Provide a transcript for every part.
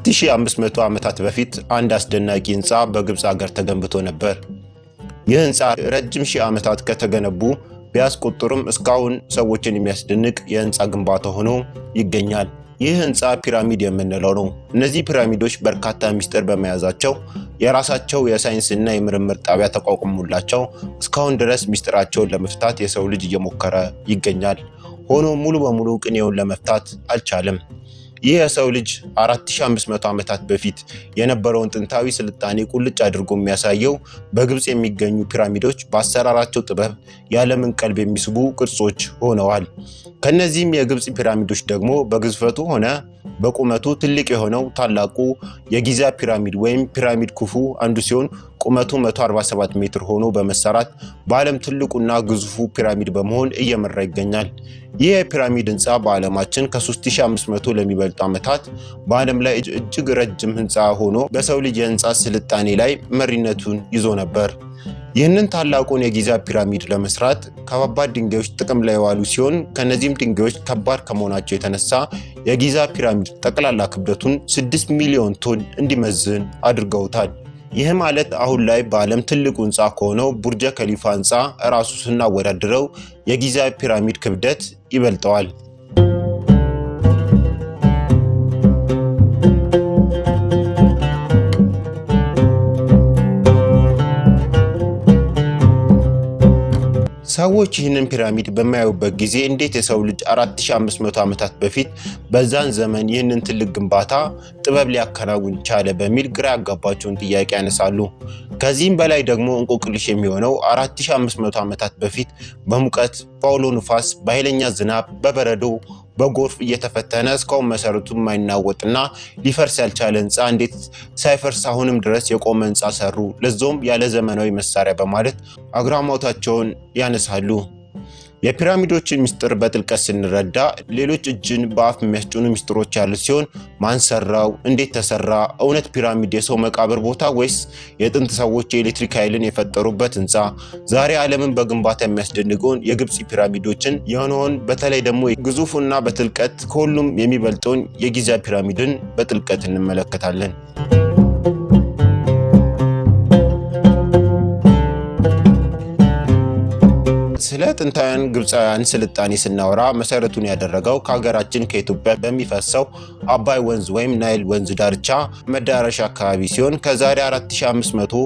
ከ4500 ዓመታት በፊት አንድ አስደናቂ ህንጻ በግብጽ ሀገር ተገንብቶ ነበር። ይህ ህንጻ ረጅም ሺህ ዓመታት ከተገነቡ ቢያስቆጥሩም እስካሁን ሰዎችን የሚያስደንቅ የህንጻ ግንባታ ሆኖ ይገኛል። ይህ ህንጻ ፒራሚድ የምንለው ነው። እነዚህ ፒራሚዶች በርካታ ሚስጥር በመያዛቸው የራሳቸው የሳይንስና የምርምር ጣቢያ ተቋቁሞላቸው እስካሁን ድረስ ሚስጥራቸውን ለመፍታት የሰው ልጅ እየሞከረ ይገኛል። ሆኖም ሙሉ በሙሉ ቅኔውን ለመፍታት አልቻለም። ይህ የሰው ልጅ 4500 ዓመታት በፊት የነበረውን ጥንታዊ ስልጣኔ ቁልጭ አድርጎ የሚያሳየው በግብጽ የሚገኙ ፒራሚዶች በአሰራራቸው ጥበብ የዓለምን ቀልብ የሚስቡ ቅርጾች ሆነዋል። ከነዚህም የግብጽ ፒራሚዶች ደግሞ በግዝፈቱ ሆነ በቁመቱ ትልቅ የሆነው ታላቁ የጊዛ ፒራሚድ ወይም ፒራሚድ ኩፉ አንዱ ሲሆን ቁመቱ 147 ሜትር ሆኖ በመሰራት በዓለም ትልቁና ግዙፉ ፒራሚድ በመሆን እየመራ ይገኛል። ይህ የፒራሚድ ህንጻ በዓለማችን ከ3500 ለሚበልጡ ዓመታት በዓለም ላይ እጅግ ረጅም ህንጻ ሆኖ በሰው ልጅ የህንጻ ስልጣኔ ላይ መሪነቱን ይዞ ነበር። ይህንን ታላቁን የጊዛ ፒራሚድ ለመስራት ከባባድ ድንጋዮች ጥቅም ላይ የዋሉ ሲሆን ከነዚህም ድንጋዮች ከባድ ከመሆናቸው የተነሳ የጊዛ ፒራሚድ ጠቅላላ ክብደቱን 6 ሚሊዮን ቶን እንዲመዝን አድርገውታል። ይህ ማለት አሁን ላይ በዓለም ትልቁ ህንጻ ከሆነው ቡርጀ ከሊፋ ህንጻ ራሱ ስናወዳድረው የጊዛ ፒራሚድ ክብደት ይበልጠዋል። ሰዎች ይህንን ፒራሚድ በማያዩበት ጊዜ እንዴት የሰው ልጅ 4500 ዓመታት በፊት በዛን ዘመን ይህንን ትልቅ ግንባታ ጥበብ ሊያከናውን ቻለ በሚል ግራ ያጋባቸውን ጥያቄ ያነሳሉ። ከዚህም በላይ ደግሞ እንቆቅልሽ የሚሆነው 4500 ዓመታት በፊት በሙቀት፣ በአውሎ ንፋስ፣ በኃይለኛ ዝናብ፣ በበረዶ፣ በጎርፍ እየተፈተነ እስካሁን መሰረቱ የማይናወጥና ሊፈርስ ያልቻለ ህንጻ እንዴት ሳይፈርስ አሁንም ድረስ የቆመ ህንጻ ሰሩ፣ ለዛውም ያለ ዘመናዊ መሳሪያ በማለት አግራሞታቸውን ያነሳሉ። የፒራሚዶችን ሚስጥር በጥልቀት ስንረዳ ሌሎች እጅን በአፍ የሚያስጭኑ ሚስጥሮች ያሉት ሲሆን ማን ሰራው፣ እንዴት ተሰራ፣ እውነት ፒራሚድ የሰው መቃብር ቦታ ወይስ የጥንት ሰዎች የኤሌክትሪክ ኃይልን የፈጠሩበት ህንጻ? ዛሬ ዓለምን በግንባታ የሚያስደንቀውን የግብጽ ፒራሚዶችን የሆነውን በተለይ ደግሞ ግዙፉና በጥልቀት ከሁሉም የሚበልጠውን የጊዛ ፒራሚድን በጥልቀት እንመለከታለን። ስለ ጥንታውያን ግብጻውያን ስልጣኔ ስናወራ መሰረቱን ያደረገው ከሀገራችን ከኢትዮጵያ በሚፈሰው አባይ ወንዝ ወይም ናይል ወንዝ ዳርቻ መዳረሻ አካባቢ ሲሆን ከዛሬ 4500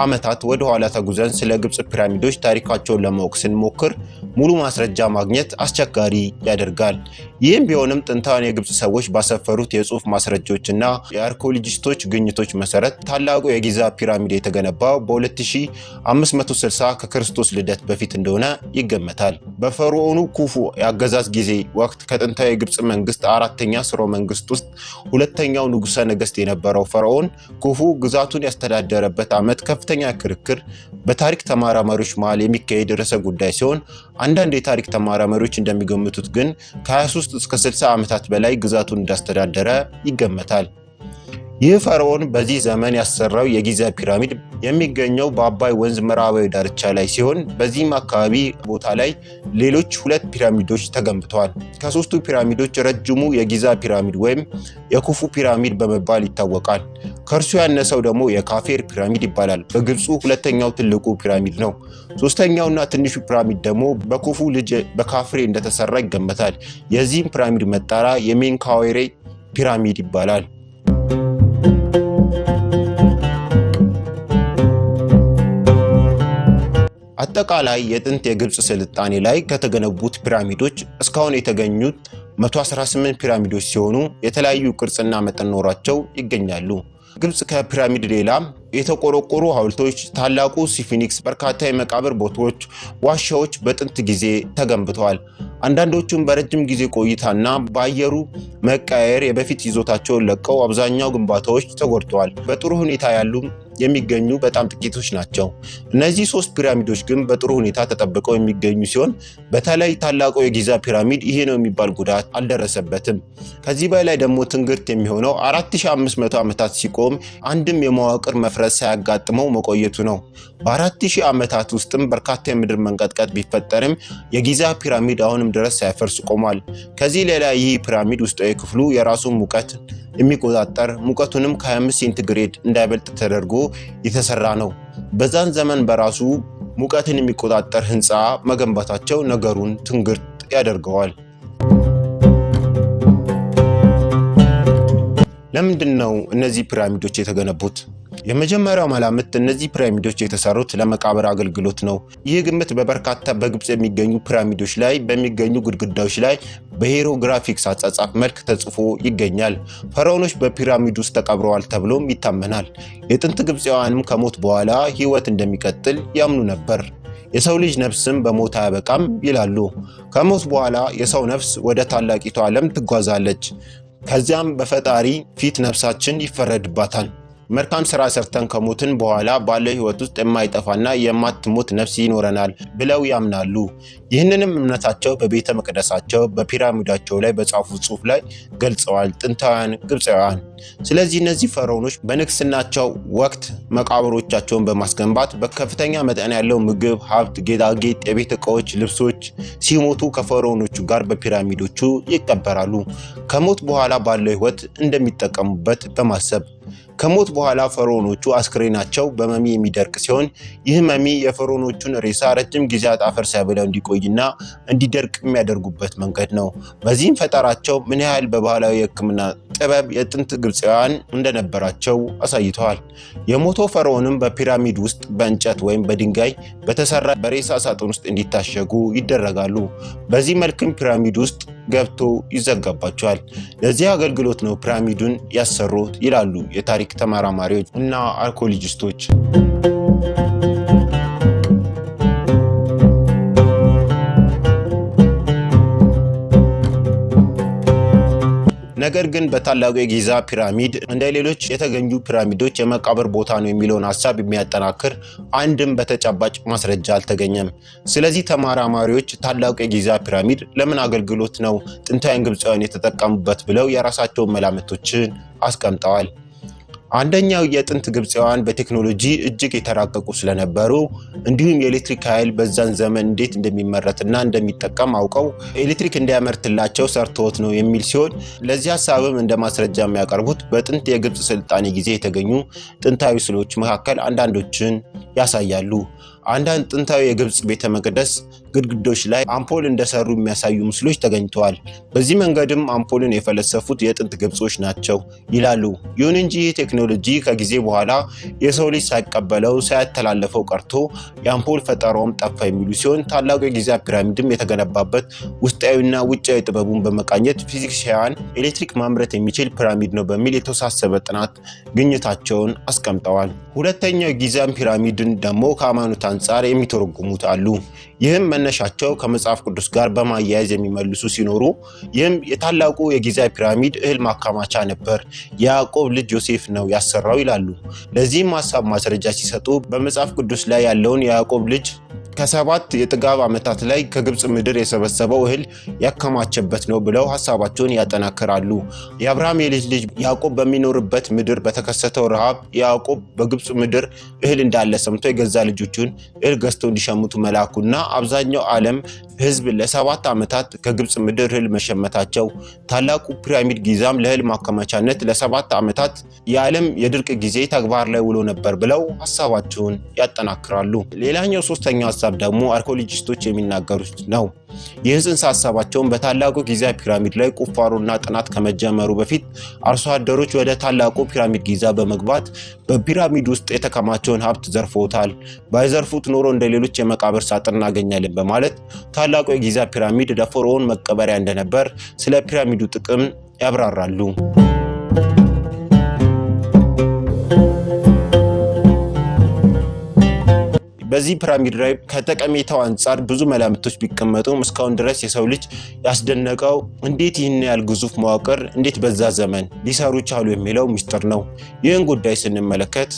ዓመታት ወደ ኋላ ተጉዘን ስለ ግብጽ ፒራሚዶች ታሪካቸውን ለማወቅ ስንሞክር ሙሉ ማስረጃ ማግኘት አስቸጋሪ ያደርጋል። ይህም ቢሆንም ጥንታውያን የግብጽ ሰዎች ባሰፈሩት የጽሑፍ ማስረጃዎችና የአርኪኦሎጂስቶች ግኝቶች መሰረት ታላቁ የጊዛ ፒራሚድ የተገነባው በ2560 ከክርስቶስ ልደት በፊት እንደሆነ ይገመታል። በፈርዖኑ ኩፉ የአገዛዝ ጊዜ ወቅት ከጥንታዊ የግብጽ መንግስት አራተኛ ስርወ መንግስት ውስጥ ሁለተኛው ንጉሠ ነገሥት የነበረው ፈርዖን ኩፉ ግዛቱን ያስተዳደረበት ዓመት ከፍተኛ ክርክር በታሪክ ተመራማሪዎች መሃል የሚካሄድ ርዕሰ ጉዳይ ሲሆን አንዳንድ የታሪክ ተመራማሪዎች እንደሚገምቱት ግን ከ23 እስከ 60 ዓመታት በላይ ግዛቱን እንዳስተዳደረ ይገመታል። ይህ ፈርዖን በዚህ ዘመን ያሰራው የጊዛ ፒራሚድ የሚገኘው በአባይ ወንዝ ምዕራባዊ ዳርቻ ላይ ሲሆን በዚህም አካባቢ ቦታ ላይ ሌሎች ሁለት ፒራሚዶች ተገንብተዋል። ከሶስቱ ፒራሚዶች ረጅሙ የጊዛ ፒራሚድ ወይም የኩፉ ፒራሚድ በመባል ይታወቃል። ከእርሱ ያነሰው ደግሞ የካፌር ፒራሚድ ይባላል። በግብፁ ሁለተኛው ትልቁ ፒራሚድ ነው። ሶስተኛውና ትንሹ ፒራሚድ ደግሞ በኩፉ ልጅ በካፍሬ እንደተሰራ ይገመታል። የዚህም ፒራሚድ መጣሪያ የሜንካዌሬ ፒራሚድ ይባላል። አጠቃላይ የጥንት የግብጽ ስልጣኔ ላይ ከተገነቡት ፒራሚዶች እስካሁን የተገኙት 118 ፒራሚዶች ሲሆኑ የተለያዩ ቅርጽና መጠን ኖራቸው ይገኛሉ። ግብጽ ከፒራሚድ ሌላ የተቆረቆሩ ሐውልቶች፣ ታላቁ ስፊንክስ፣ በርካታ የመቃብር ቦታዎች፣ ዋሻዎች በጥንት ጊዜ ተገንብተዋል። አንዳንዶቹም በረጅም ጊዜ ቆይታና በአየሩ መቀየር የበፊት ይዞታቸውን ለቀው አብዛኛው ግንባታዎች ተጎድተዋል። በጥሩ ሁኔታ ያሉ የሚገኙ በጣም ጥቂቶች ናቸው። እነዚህ ሶስት ፒራሚዶች ግን በጥሩ ሁኔታ ተጠብቀው የሚገኙ ሲሆን በተለይ ታላቁ የጊዛ ፒራሚድ ይሄ ነው የሚባል ጉዳት አልደረሰበትም። ከዚህ በላይ ደግሞ ትንግርት የሚሆነው 4500 ዓመታት ሲቆም አንድም የመዋቅር መፍረስ ሳያጋጥመው መቆየቱ ነው። በ4000 ዓመታት ውስጥም በርካታ የምድር መንቀጥቀጥ ቢፈጠርም የጊዛ ፒራሚድ አሁንም ድረስ ሳይፈርስ ቆሟል። ከዚህ ሌላ ይህ ፒራሚድ ውስጣዊ ክፍሉ የራሱ ሙቀት የሚቆጣጠር ሙቀቱንም ከ25 ሴንቲግሬድ እንዳይበልጥ ተደርጎ የተሰራ ነው። በዛን ዘመን በራሱ ሙቀትን የሚቆጣጠር ህንፃ መገንባታቸው ነገሩን ትንግርት ያደርገዋል። ለምንድን ነው እነዚህ ፒራሚዶች የተገነቡት? የመጀመሪያው መላምት እነዚህ ፒራሚዶች የተሰሩት ለመቃብር አገልግሎት ነው። ይህ ግምት በበርካታ በግብጽ የሚገኙ ፒራሚዶች ላይ በሚገኙ ግድግዳዎች ላይ በሂሮግራፊክስ አጻጻፍ መልክ ተጽፎ ይገኛል። ፈርዖኖች በፒራሚድ ውስጥ ተቀብረዋል ተብሎም ይታመናል። የጥንት ግብፃውያንም ከሞት በኋላ ህይወት እንደሚቀጥል ያምኑ ነበር። የሰው ልጅ ነፍስም በሞት አያበቃም ይላሉ። ከሞት በኋላ የሰው ነፍስ ወደ ታላቂቱ ዓለም ትጓዛለች። ከዚያም በፈጣሪ ፊት ነፍሳችን ይፈረድባታል። መልካም ስራ ሰርተን ከሞትን በኋላ ባለው ህይወት ውስጥ የማይጠፋና የማትሞት ነፍስ ይኖረናል ብለው ያምናሉ። ይህንንም እምነታቸው በቤተ መቅደሳቸው በፒራሚዳቸው ላይ በጻፉት ጽሑፍ ላይ ገልጸዋል ጥንታውያን ግብፃውያን። ስለዚህ እነዚህ ፈርዖኖች በንግስናቸው ወቅት መቃብሮቻቸውን በማስገንባት በከፍተኛ መጠን ያለው ምግብ፣ ሀብት፣ ጌጣጌጥ፣ የቤት ዕቃዎች፣ ልብሶች ሲሞቱ ከፈርዖኖቹ ጋር በፒራሚዶቹ ይቀበራሉ። ከሞት በኋላ ባለው ህይወት እንደሚጠቀሙበት በማሰብ ከሞት በኋላ ፈርዖኖቹ አስክሬናቸው በመሚ የሚደርቅ ሲሆን ይህ መሚ የፈርዖኖቹን ሬሳ ረጅም ጊዜያት አፈር ሳይበላው እንዲቆይና እንዲደርቅ የሚያደርጉበት መንገድ ነው። በዚህም ፈጠራቸው ምን ያህል በባህላዊ የሕክምና ጥበብ የጥንት ግብፃውያን እንደነበራቸው አሳይተዋል። የሞተው ፈርዖንም በፒራሚድ ውስጥ በእንጨት ወይም በድንጋይ በተሰራ በሬሳ ሳጥን ውስጥ እንዲታሸጉ ይደረጋሉ። በዚህ መልክም ፒራሚድ ውስጥ ገብቶ ይዘጋባቸዋል። ለዚህ አገልግሎት ነው ፒራሚዱን ያሰሩት ይላሉ የታሪክ ተመራማሪዎች እና አርኪኦሎጂስቶች። ነገር ግን በታላቁ የጊዛ ፒራሚድ እንደ ሌሎች የተገኙ ፒራሚዶች የመቃብር ቦታ ነው የሚለውን ሐሳብ የሚያጠናክር አንድም በተጨባጭ ማስረጃ አልተገኘም። ስለዚህ ተመራማሪዎች ታላቁ የጊዛ ፒራሚድ ለምን አገልግሎት ነው ጥንታውያን ግብፃውያን የተጠቀሙበት ብለው የራሳቸውን መላምቶችን አስቀምጠዋል። አንደኛው የጥንት ግብፃውያን በቴክኖሎጂ እጅግ የተራቀቁ ስለነበሩ እንዲሁም የኤሌክትሪክ ኃይል በዛን ዘመን እንዴት እንደሚመረትና እንደሚጠቀም አውቀው ኤሌክትሪክ እንዲያመርትላቸው ሰርተውት ነው የሚል ሲሆን ለዚህ ሐሳብም እንደ ማስረጃ የሚያቀርቡት በጥንት የግብፅ ስልጣኔ ጊዜ የተገኙ ጥንታዊ ስዕሎች መካከል አንዳንዶችን ያሳያሉ። አንዳንድ ጥንታዊ የግብፅ ቤተ መቅደስ ግድግዳዎች ላይ አምፖል እንደሰሩ የሚያሳዩ ምስሎች ተገኝተዋል። በዚህ መንገድም አምፖልን የፈለሰፉት የጥንት ግብጾች ናቸው ይላሉ። ይሁን እንጂ ይህ ቴክኖሎጂ ከጊዜ በኋላ የሰው ልጅ ሳይቀበለው ሳያተላለፈው ቀርቶ የአምፖል ፈጠራውም ጠፋ የሚሉ ሲሆን ታላቁ የጊዛ ፒራሚድም የተገነባበት ውስጣዊና ውጫዊ ጥበቡን በመቃኘት ፊዚክሳውያን ኤሌክትሪክ ማምረት የሚችል ፒራሚድ ነው በሚል የተወሳሰበ ጥናት ግኝታቸውን አስቀምጠዋል። ሁለተኛው የጊዛን ፒራሚድን ደግሞ ከሃይማኖት አንጻር የሚተረጉሙት አሉ። ይህም መነሻቸው ከመጽሐፍ ቅዱስ ጋር በማያያዝ የሚመልሱ ሲኖሩ ይህም የታላቁ የጊዛ ፒራሚድ እህል ማከማቻ ነበር፣ የያዕቆብ ልጅ ዮሴፍ ነው ያሰራው ይላሉ። ለዚህም ሐሳብ ማስረጃ ሲሰጡ በመጽሐፍ ቅዱስ ላይ ያለውን የያዕቆብ ልጅ ከ7 የጥጋብ ዓመታት ላይ ከግብፅ ምድር የሰበሰበው እህል ያከማቸበት ነው ብለው ሐሳባቸውን ያጠናክራሉ። የአብርሃም የልጅ ልጅ ያዕቆብ በሚኖርበት ምድር በተከሰተው ረሃብ ያዕቆብ በግብፅ ምድር እህል እንዳለ ሰምቶ የገዛ ልጆቹን እህል ገዝተው እንዲሸምቱ መላኩና አብዛኛው ዓለም ህዝብ ለ7 ዓመታት ከግብፅ ምድር እህል መሸመታቸው፣ ታላቁ ፒራሚድ ጊዛም ለእህል ማከማቻነት ለ7 ዓመታት የዓለም የድርቅ ጊዜ ተግባር ላይ ውሎ ነበር ብለው ሐሳባቸውን ያጠናክራሉ። ሌላኛው ሶስተኛው ሐሳብ ደግሞ አርኪኦሎጂስቶች የሚናገሩት ነው። ይህ ጽንሰ ሐሳባቸውን በታላቁ ጊዛ ፒራሚድ ላይ ቁፋሮና ጥናት ከመጀመሩ በፊት አርሶ አደሮች ወደ ታላቁ ፒራሚድ ጊዛ በመግባት በፒራሚድ ውስጥ የተከማቸውን ሀብት ዘርፈውታል። ባይዘርፉት ኖሮ እንደ ሌሎች የመቃብር ሳጥን እናገኛለን በማለት ታላቁ የጊዛ ፒራሚድ ለፈርዖን መቀበሪያ እንደነበር ስለ ፒራሚዱ ጥቅም ያብራራሉ። በዚህ ፒራሚድ ላይ ከጠቀሜታው አንጻር ብዙ መላምቶች ቢቀመጡም እስካሁን ድረስ የሰው ልጅ ያስደነቀው እንዴት ይህን ያህል ግዙፍ መዋቅር እንዴት በዛ ዘመን ሊሰሩ ቻሉ የሚለው ምስጢር ነው። ይህን ጉዳይ ስንመለከት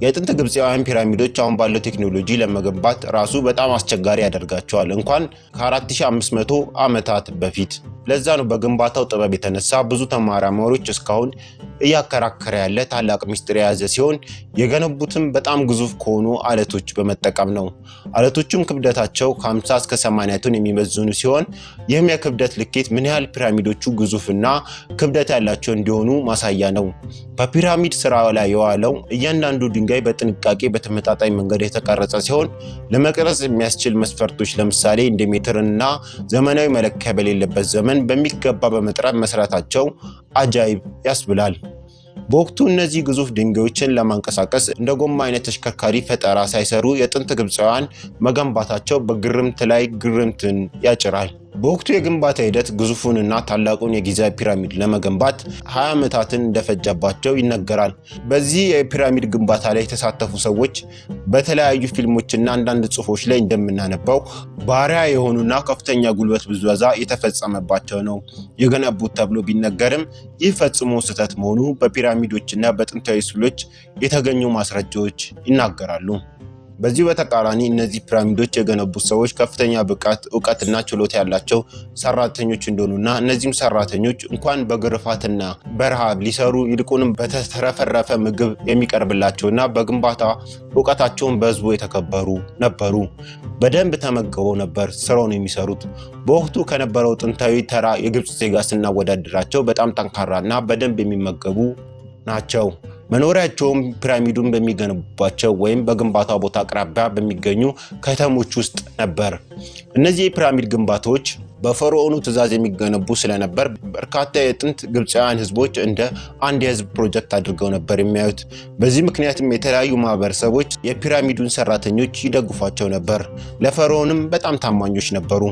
የጥንት ግብፃውያን ፒራሚዶች አሁን ባለው ቴክኖሎጂ ለመገንባት ራሱ በጣም አስቸጋሪ ያደርጋቸዋል እንኳን ከ4500 ዓመታት በፊት። ለዛ ነው በግንባታው ጥበብ የተነሳ ብዙ ተመራማሪዎች እስካሁን እያከራከረ ያለ ታላቅ ሚስጥር የያዘ ሲሆን የገነቡትም በጣም ግዙፍ ከሆኑ አለቶች በመጠቀም ነው። አለቶቹም ክብደታቸው ከ50 እስከ 80 ቶን የሚመዝኑ ሲሆን ይህም የክብደት ልኬት ምን ያህል ፒራሚዶቹ ግዙፍና ክብደት ያላቸው እንዲሆኑ ማሳያ ነው። በፒራሚድ ስራ ላይ የዋለው እያንዳንዱ ድንጋይ በጥንቃቄ በተመጣጣኝ መንገድ የተቀረጸ ሲሆን ለመቅረጽ የሚያስችል መስፈርቶች ለምሳሌ እንደ ሜትርና ዘመናዊ መለኪያ በሌለበት ዘመን በሚገባ በመጥራት መስራታቸው አጃይብ ያስብላል። በወቅቱ እነዚህ ግዙፍ ድንጋዮችን ለማንቀሳቀስ እንደ ጎማ አይነት ተሽከርካሪ ፈጠራ ሳይሰሩ የጥንት ግብፃውያን መገንባታቸው በግርምት ላይ ግርምትን ያጭራል። በወቅቱ የግንባታ ሂደት ግዙፉንና ታላቁን የጊዛ ፒራሚድ ለመገንባት 20 ዓመታትን እንደፈጀባቸው ይነገራል። በዚህ የፒራሚድ ግንባታ ላይ የተሳተፉ ሰዎች በተለያዩ ፊልሞችና አንዳንድ ጽሑፎች ላይ እንደምናነባው ባሪያ የሆኑና ከፍተኛ ጉልበት ብዝበዛ የተፈጸመባቸው ነው የገነቡት ተብሎ ቢነገርም ይህ ፈጽሞ ስህተት መሆኑ በፒራሚዶችና በጥንታዊ ስዕሎች የተገኙ ማስረጃዎች ይናገራሉ። በዚህ በተቃራኒ እነዚህ ፒራሚዶች የገነቡት ሰዎች ከፍተኛ ብቃት፣ ዕውቀትና ችሎታ ያላቸው ሰራተኞች እንደሆኑና እነዚህም ሰራተኞች እንኳን በግርፋትና በረሃብ ሊሰሩ ይልቁንም በተትረፈረፈ ምግብ የሚቀርብላቸውና በግንባታ ዕውቀታቸውን በህዝቡ የተከበሩ ነበሩ። በደንብ ተመግበው ነበር ስራውን የሚሰሩት። በወቅቱ ከነበረው ጥንታዊ ተራ የግብፅ ዜጋ ስናወዳደራቸው በጣም ጠንካራና በደንብ የሚመገቡ ናቸው። መኖሪያቸውም ፒራሚዱን በሚገነቡባቸው ወይም በግንባታ ቦታ አቅራቢያ በሚገኙ ከተሞች ውስጥ ነበር። እነዚህ የፒራሚድ ግንባታዎች በፈርዖኑ ትዕዛዝ የሚገነቡ ስለነበር በርካታ የጥንት ግብፃውያን ህዝቦች እንደ አንድ የህዝብ ፕሮጀክት አድርገው ነበር የሚያዩት። በዚህ ምክንያትም የተለያዩ ማህበረሰቦች የፒራሚዱን ሰራተኞች ይደግፏቸው ነበር። ለፈርዖንም በጣም ታማኞች ነበሩ።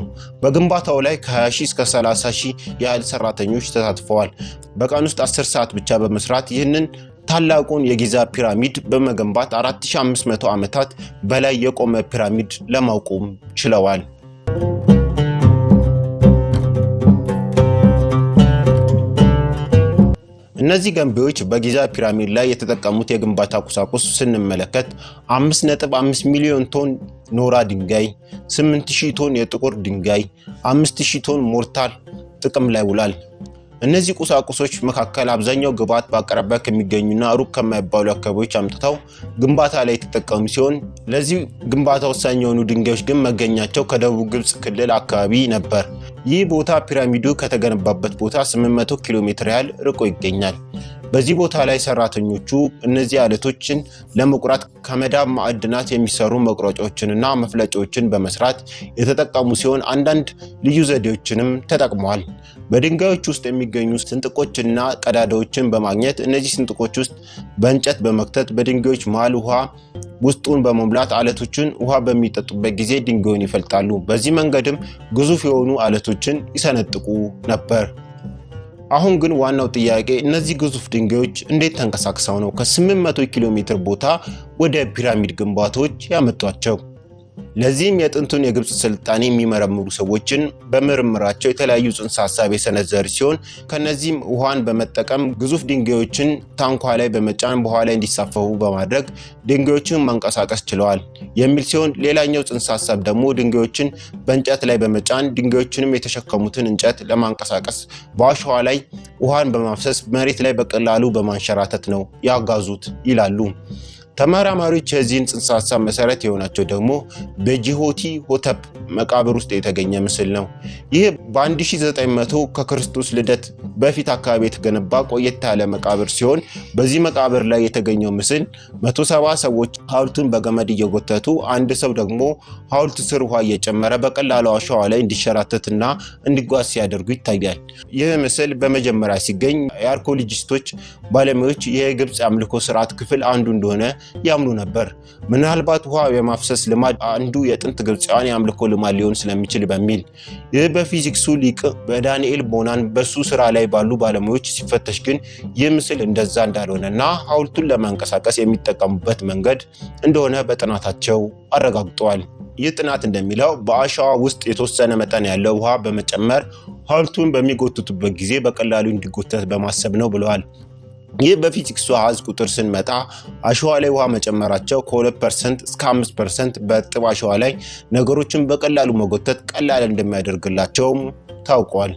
በግንባታው ላይ ከ20,000 እስከ 30,000 ያህል ሰራተኞች ተሳትፈዋል። በቀን ውስጥ 10 ሰዓት ብቻ በመስራት ይህንን ታላቁን የጊዛ ፒራሚድ በመገንባት 4500 ዓመታት በላይ የቆመ ፒራሚድ ለማቆም ችለዋል። እነዚህ ገንቢዎች በጊዛ ፒራሚድ ላይ የተጠቀሙት የግንባታ ቁሳቁስ ስንመለከት 5.5 ሚሊዮን ቶን ኖራ ድንጋይ፣ 8000 ቶን የጥቁር ድንጋይ፣ 5000 ቶን ሞርታር ጥቅም ላይ ውሏል። እነዚህ ቁሳቁሶች መካከል አብዛኛው ግብዓት በአቅራቢያ ከሚገኙና ሩቅ ከማይባሉ አካባቢዎች አምጥተው ግንባታ ላይ የተጠቀሙ ሲሆን ለዚህ ግንባታ ወሳኝ የሆኑ ድንጋዮች ግን መገኛቸው ከደቡብ ግብፅ ክልል አካባቢ ነበር። ይህ ቦታ ፒራሚዱ ከተገነባበት ቦታ 800 ኪሎ ሜትር ያህል ርቆ ይገኛል። በዚህ ቦታ ላይ ሰራተኞቹ እነዚህ አለቶችን ለመቁረጥ ከመዳብ ማዕድናት የሚሰሩ መቁረጫዎችንና መፍለጫዎችን በመስራት የተጠቀሙ ሲሆን አንዳንድ ልዩ ዘዴዎችንም ተጠቅመዋል። በድንጋዮች ውስጥ የሚገኙ ስንጥቆችና ቀዳዳዎችን በማግኘት እነዚህ ስንጥቆች ውስጥ በእንጨት በመክተት በድንጋዮች መሃል ውሃ ውስጡን በመሙላት አለቶችን ውሃ በሚጠጡበት ጊዜ ድንጋዩን ይፈልጣሉ። በዚህ መንገድም ግዙፍ የሆኑ አለቶችን ይሰነጥቁ ነበር። አሁን ግን ዋናው ጥያቄ እነዚህ ግዙፍ ድንጋዮች እንዴት ተንቀሳቅሰው ነው ከ800 ኪሎ ሜትር ቦታ ወደ ፒራሚድ ግንባታዎች ያመጧቸው? ለዚህም የጥንቱን የግብፅ ስልጣኔ የሚመረምሩ ሰዎችን በምርምራቸው የተለያዩ ጽንሰ ሐሳብ የሰነዘሩ ሲሆን ከነዚህም ውሃን በመጠቀም ግዙፍ ድንጋዮችን ታንኳ ላይ በመጫን በኋላ እንዲሳፈፉ በማድረግ ድንጋዮችን ማንቀሳቀስ ችለዋል የሚል ሲሆን ሌላኛው ጽንሰ ሐሳብ ደግሞ ድንጋዮችን በእንጨት ላይ በመጫን ድንጋዮችንም የተሸከሙትን እንጨት ለማንቀሳቀስ በአሸዋ ላይ ውሃን በማፍሰስ መሬት ላይ በቀላሉ በማንሸራተት ነው ያጋዙት ይላሉ። ተመራማሪዎች የዚህን ጽንሰ ሐሳብ መሰረት የሆናቸው ደግሞ በጂሆቲ ሆተፕ መቃብር ውስጥ የተገኘ ምስል ነው። ይህ በ1900 ከክርስቶስ ልደት በፊት አካባቢ የተገነባ ቆየት ያለ መቃብር ሲሆን በዚህ መቃብር ላይ የተገኘው ምስል 170 ሰዎች ሐውልቱን በገመድ እየጎተቱ አንድ ሰው ደግሞ ሐውልቱ ስር ውሃ እየጨመረ በቀላሉ አሸዋ ላይ እንዲሸራተትና እንዲጓዝ ሲያደርጉ ይታያል። ይህ ምስል በመጀመሪያ ሲገኝ የአርኮሎጂስቶች ባለሙያዎች የግብፅ አምልኮ ስርዓት ክፍል አንዱ እንደሆነ ያምኑ ነበር። ምናልባት ውሃ የማፍሰስ ልማድ አንዱ የጥንት ግብፃውያን የአምልኮ ልማድ ሊሆን ስለሚችል በሚል ይህ በፊዚክሱ ሊቅ በዳንኤል ቦናን በሱ ስራ ላይ ባሉ ባለሙያዎች ሲፈተሽ ግን ይህ ምስል እንደዛ እንዳልሆነና ሐውልቱን ለማንቀሳቀስ የሚጠቀሙበት መንገድ እንደሆነ በጥናታቸው አረጋግጠዋል። ይህ ጥናት እንደሚለው በአሸዋ ውስጥ የተወሰነ መጠን ያለው ውሃ በመጨመር ሐውልቱን በሚጎትቱበት ጊዜ በቀላሉ እንዲጎተት በማሰብ ነው ብለዋል። ይህ በፊዚክሱ አሃዝ ቁጥር ስንመጣ አሸዋ ላይ ውሃ መጨመራቸው ከ2% እስከ 5% በእርጥብ አሸዋ ላይ ነገሮችን በቀላሉ መጎተት ቀላል እንደሚያደርግላቸውም ታውቋል።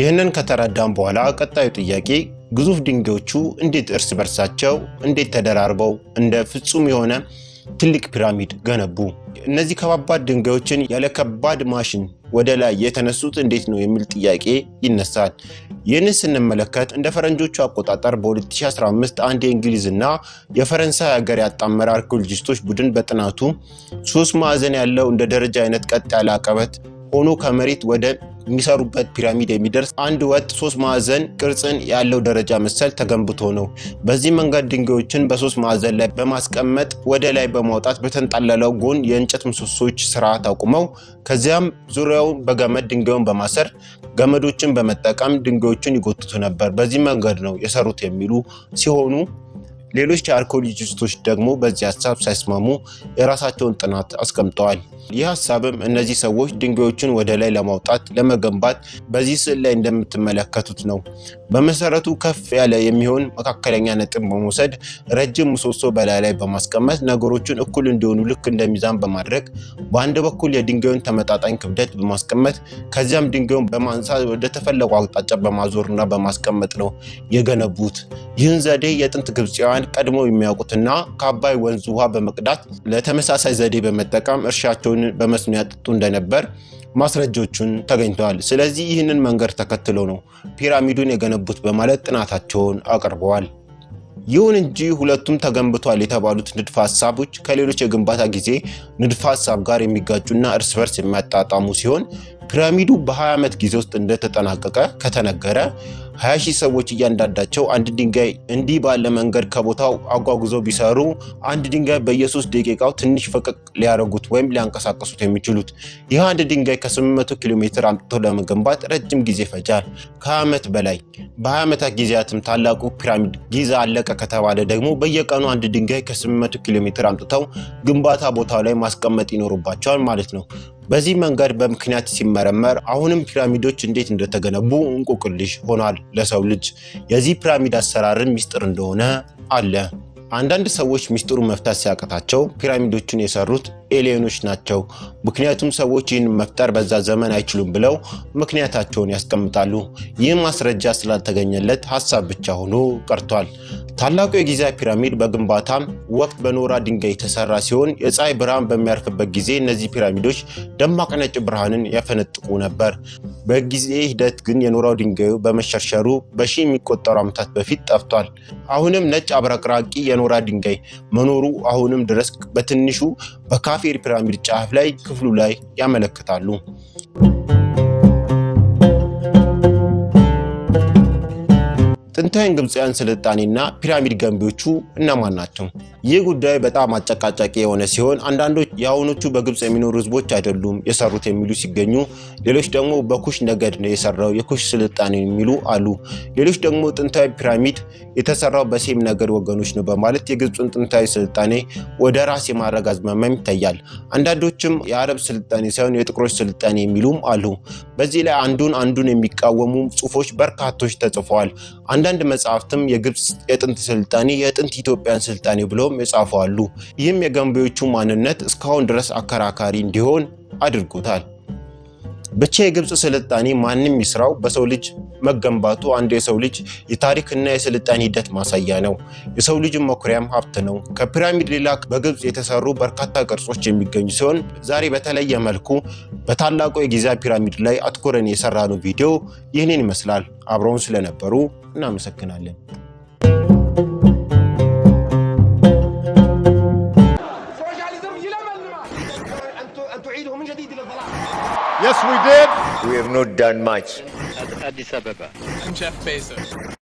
ይህንን ከተረዳን በኋላ ቀጣዩ ጥያቄ ግዙፍ ድንጋዮቹ እንዴት እርስ በርሳቸው እንዴት ተደራርበው እንደ ፍጹም የሆነ ትልቅ ፒራሚድ ገነቡ? እነዚህ ከባባድ ድንጋዮችን ያለ ከባድ ማሽን ወደ ላይ የተነሱት እንዴት ነው የሚል ጥያቄ ይነሳል። ይህንን ስንመለከት እንደ ፈረንጆቹ አቆጣጠር በ2015 አንድ የእንግሊዝና የፈረንሳይ ሀገር ያጣመረ አርኪኦሎጂስቶች ቡድን በጥናቱ 3 ማዕዘን ያለው እንደ ደረጃ አይነት ቀጥ ያለ አቀበት ሆኖ ከመሬት ወደ የሚሰሩበት ፒራሚድ የሚደርስ አንድ ወጥ 3 ማዕዘን ቅርጽን ያለው ደረጃ መሰል ተገንብቶ ነው። በዚህ መንገድ ድንጋዮችን በ3 ማዕዘን ላይ በማስቀመጥ ወደ ላይ በማውጣት በተንጣለለው ጎን የእንጨት ምሰሶች ስርዓት አቁመው ከዚያም ዙሪያውን በገመድ ድንጋዩን በማሰር ገመዶችን በመጠቀም ድንጋዮችን ይጎትቱ ነበር። በዚህ መንገድ ነው የሰሩት የሚሉ ሲሆኑ ሌሎች አርኪኦሎጂስቶች ደግሞ በዚህ ሐሳብ ሳይስማሙ የራሳቸውን ጥናት አስቀምጠዋል። ይህ ሐሳብም እነዚህ ሰዎች ድንጋዮችን ወደ ላይ ለማውጣት ለመገንባት በዚህ ስዕል ላይ እንደምትመለከቱት ነው። በመሰረቱ ከፍ ያለ የሚሆን መካከለኛ ነጥብ በመውሰድ ረጅም ምሰሶ በላይ ላይ በማስቀመጥ ነገሮችን እኩል እንዲሆኑ ልክ እንደ ሚዛን በማድረግ በአንድ በኩል የድንጋዩን ተመጣጣኝ ክብደት በማስቀመጥ ከዚያም ድንጋዩን በማንሳት ወደ ተፈለገው አቅጣጫ በማዞርና በማስቀመጥ ነው የገነቡት። ይህን ዘዴ የጥንት ግብፃውያን ቀድሞ የሚያውቁትና ከአባይ ወንዝ ውሃ በመቅዳት ለተመሳሳይ ዘዴ በመጠቀም እርሻቸውን በመስኖ ያጠጡ እንደነበር ማስረጃዎችን ተገኝተዋል። ስለዚህ ይህንን መንገድ ተከትለው ነው ፒራሚዱን የገነቡት በማለት ጥናታቸውን አቅርበዋል። ይሁን እንጂ ሁለቱም ተገንብቷል የተባሉት ንድፈ ሐሳቦች ከሌሎች የግንባታ ጊዜ ንድፈ ሐሳብ ጋር የሚጋጩና እርስ በርስ የሚያጣጣሙ ሲሆን ፒራሚዱ በ20 ዓመት ጊዜ ውስጥ እንደተጠናቀቀ ከተነገረ 20,000 ሰዎች እያንዳንዳቸው አንድ ድንጋይ እንዲህ ባለ መንገድ ከቦታው አጓጉዘው ቢሰሩ አንድ ድንጋይ በየ3 ደቂቃው ትንሽ ፈቀቅ ሊያደርጉት ወይም ሊያንቀሳቀሱት የሚችሉት ይህ አንድ ድንጋይ ከ800 ኪሎ ሜትር አምጥቶ ለመገንባት ረጅም ጊዜ ፈጃል፣ ከ20 ዓመት በላይ። በ20 ዓመታት ጊዜያትም ታላቁ ፒራሚድ ጊዛ አለቀ ከተባለ ደግሞ በየቀኑ አንድ ድንጋይ ከ800 ኪሎ ሜትር አምጥተው ግንባታ ቦታው ላይ ማስቀመጥ ይኖርባቸዋል ማለት ነው። በዚህ መንገድ በምክንያት ሲመረመር አሁንም ፒራሚዶች እንዴት እንደተገነቡ እንቆቅልሽ ሆኗል ለሰው ልጅ። የዚህ ፒራሚድ አሰራርን ሚስጥር እንደሆነ አለ። አንዳንድ ሰዎች ሚስጥሩ መፍታት ሲያቀታቸው ፒራሚዶችን የሰሩት ኤሊየኖች ናቸው፣ ምክንያቱም ሰዎች ይህን መፍጠር በዛ ዘመን አይችሉም ብለው ምክንያታቸውን ያስቀምጣሉ። ይህ ማስረጃ ስላልተገኘለት ሐሳብ ብቻ ሆኖ ቀርቷል። ታላቁ የጊዛ ፒራሚድ በግንባታም ወቅት በኖራ ድንጋይ የተሰራ ሲሆን የፀሐይ ብርሃን በሚያርፍበት ጊዜ እነዚህ ፒራሚዶች ደማቅ ነጭ ብርሃንን ያፈነጥቁ ነበር። በጊዜ ሂደት ግን የኖራው ድንጋዩ በመሸርሸሩ በሺህ የሚቆጠሩ ዓመታት በፊት ጠፍቷል። አሁንም ነጭ አብረቅራቂ የኖራ ድንጋይ መኖሩ አሁንም ድረስ በትንሹ በካፌር ፒራሚድ ጫፍ ላይ ክፍሉ ላይ ያመለክታሉ። ጥንታዊ ግብፃውያን ስልጣኔና ፒራሚድ ገንቢዎቹ እነማን ናቸው? ይህ ጉዳይ በጣም አጨቃጫቂ የሆነ ሲሆን አንዳንዶች የአሁኖቹ በግብፅ የሚኖሩ ህዝቦች አይደሉም የሰሩት የሚሉ ሲገኙ፣ ሌሎች ደግሞ በኩሽ ነገድ ነው የሰራው የኩሽ ስልጣኔ የሚሉ አሉ። ሌሎች ደግሞ ጥንታዊ ፒራሚድ የተሰራው በሴም ነገድ ወገኖች ነው በማለት የግብፅን ጥንታዊ ስልጣኔ ወደ ራስ የማድረግ አዝማሚያም ይታያል። አንዳንዶችም የአረብ ስልጣኔ ሳይሆን የጥቁሮች ስልጣኔ የሚሉም አሉ። በዚህ ላይ አንዱን የሚቃወሙ ጽሑፎች በርካቶች ተጽፈዋል። አንዳንድ መጽሐፍትም የግብፅ የጥንት ስልጣኔ የጥንት ኢትዮጵያን ስልጣኔ ብለውም የጻፉ አሉ። ይህም የገንቢዎቹ ማንነት እስካሁን ድረስ አከራካሪ እንዲሆን አድርጎታል። ብቻ የግብፅ ስልጣኔ ማንም ይስራው በሰው ልጅ መገንባቱ አንዱ የሰው ልጅ የታሪክና የስልጣኔ ሂደት ማሳያ ነው። የሰው ልጅ መኩሪያም ሀብት ነው። ከፒራሚድ ሌላ በግብፅ የተሰሩ በርካታ ቅርጾች የሚገኙ ሲሆን ዛሬ በተለየ መልኩ በታላቁ የጊዛ ፒራሚድ ላይ አትኩረን የሰራነው ቪዲዮ ይህንን ይመስላል። አብረውን ስለነበሩ እናመሰግናለን። Yes, we did. We have not done much. Addis Ababa. I'm Jeff Bezos.